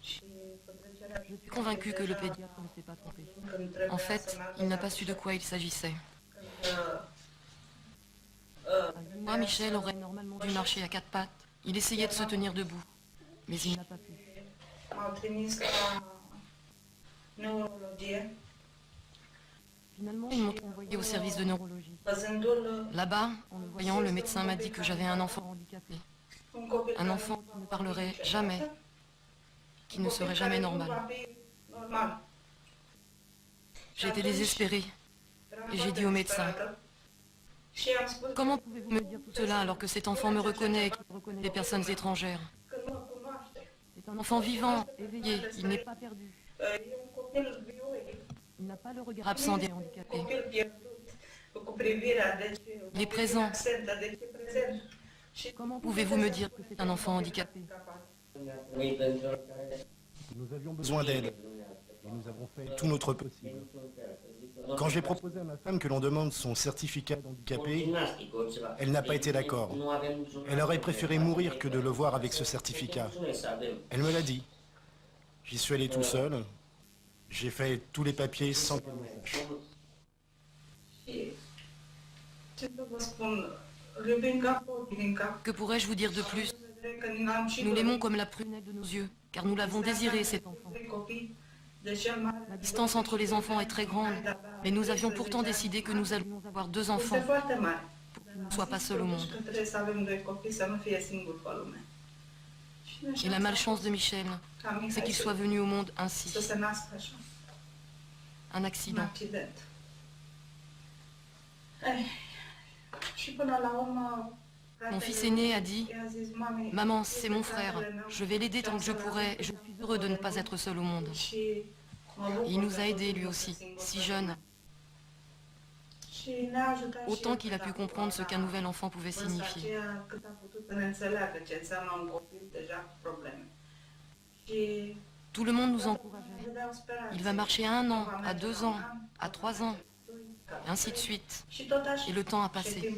Je suis convaincue que le pédiatre ne s'est pas trompé. En fait, il n'a pas su de quoi il s'agissait. Moi, Michel aurait normalement dû marcher à quatre pattes. Il essayait de se tenir debout, mais il n'a pas pu. Finalement, ils m'ont envoyé au service de neurologie. Là-bas, en le voyant, le médecin m'a dit que j'avais un enfant handicapé. Un enfant qui ne parlerait jamais, qui ne serait jamais normal. J'étais désespérée et j'ai dit au médecin: comment pouvez-vous me dire tout cela alors que cet enfant me reconnaît et qu'il reconnaît les personnes étrangères? C'est un enfant vivant, éveillé, il n'est pas perdu. Il n'a pas le regard absent des handicapés. Il est présent. Comment pouvez-vous me dire que c'est un enfant handicapé? Nous avions besoin d'aide et nous avons fait tout notre possible. Quand j'ai proposé à ma femme que l'on demande son certificat d'handicapé, elle n'a pas été d'accord. Elle aurait préféré mourir que de le voir avec ce certificat. Elle me l'a dit. J'y suis allé tout seul. J'ai fait tous les papiers sans qu'elle le sache. Que pourrais-je vous dire de plus? Nous l'aimons comme la prunelle de nos yeux, car nous l'avons désiré, cet enfant. La distance entre les enfants est très grande, mais nous avions pourtant décidé que nous allions avoir deux enfants, pour qu'ils ne soient pas seuls au monde. Et la malchance de Michel, c'est qu'il soit venu au monde ainsi. Un accident. Mon fils aîné a dit: maman, c'est mon frère, je vais l'aider tant que je pourrai, je suis heureux de ne pas être seul au monde. Et il nous a aidés lui aussi, si jeune. Autant qu'il a pu comprendre ce qu'un nouvel enfant pouvait signifier. Tout le monde nous encourageait. Il va marcher à 1 an, à 2 ans, à 3 ans, et ainsi de suite. Et le temps a passé.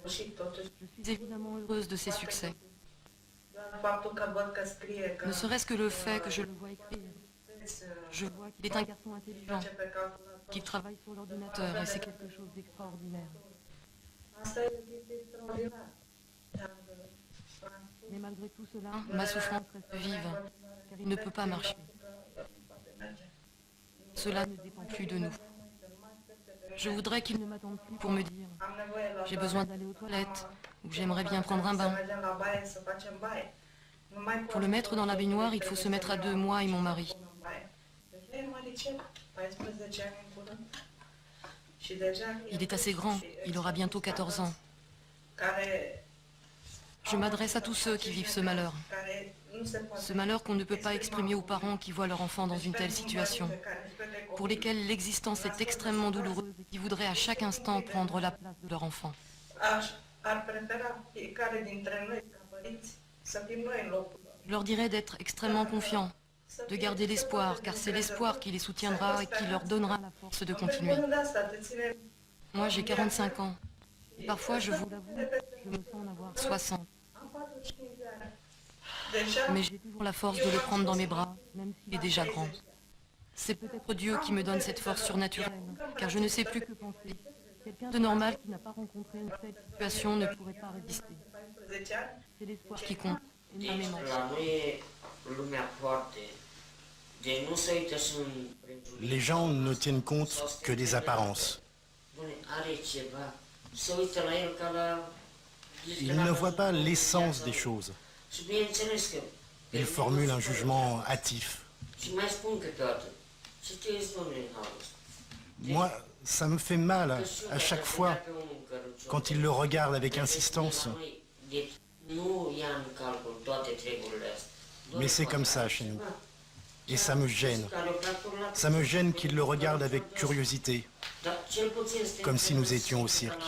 Je suis évidemment heureuse de ses succès. Ne serait-ce que le fait que je le vois écrire. Je vois qu'il est un garçon intelligent, qu'il travaille sur l'ordinateur, et c'est quelque chose d'extraordinaire. Mais malgré tout cela, ma souffrance reste vive, car il ne peut pas marcher. Cela ne dépend plus de nous. Je voudrais qu'il ne m'attende plus pour me dire: j'ai besoin d'aller aux toilettes, ou j'aimerais bien prendre un bain. Pour le mettre dans la baignoire, il faut se mettre à deux, moi et mon mari. Il est assez grand, il aura bientôt 14 ans. Je m'adresse à tous ceux qui vivent ce malheur. Ce malheur qu'on ne peut pas exprimer aux parents qui voient leur enfant dans une telle situation, pour lesquels l'existence est extrêmement douloureuse et qui voudraient à chaque instant prendre la place de leur enfant. Je leur dirais d'être extrêmement confiants, de garder l'espoir, car c'est l'espoir qui les soutiendra et qui leur donnera la force de continuer. Moi, j'ai 45 ans, et parfois, je vous l'avoue, je me sens en avoir 60. Mais j'ai toujours la force de le prendre dans mes bras, même s'il est déjà grand. C'est peut-être Dieu qui me donne cette force surnaturelle, car je ne sais plus que penser. Quelqu'un de normal qui n'a pas rencontré une telle situation ne pourrait pas résister. C'est l'espoir qui compte, énormément. Les gens ne tiennent compte que des apparences. Ils ne voient pas l'essence des choses. Ils formulent un jugement hâtif. Moi, ça me fait mal à chaque fois quand ils le regardent avec insistance. Mais c'est comme ça chez nous. Et ça me gêne. Ça me gêne qu'ils le regardent avec curiosité, comme si nous étions au cirque.